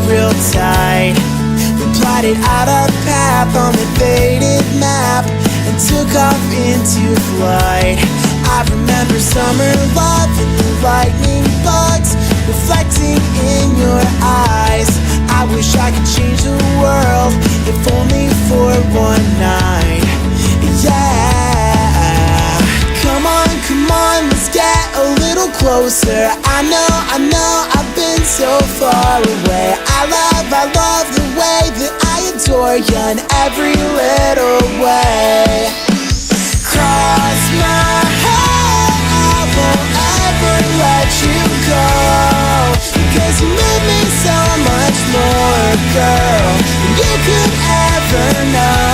real tight. We plotted out our path on the faded map and took off into flight. I remember summer love and the lightning bugs reflecting in your eyes. I wish I could change the world, if only for one night. Yeah. Come on, let's get a little closer. I know, I've been so far away. I love the way that I adore you in every little way. Cross my heart, I won't ever let you go, because you made me so much more, girl, than you could ever know.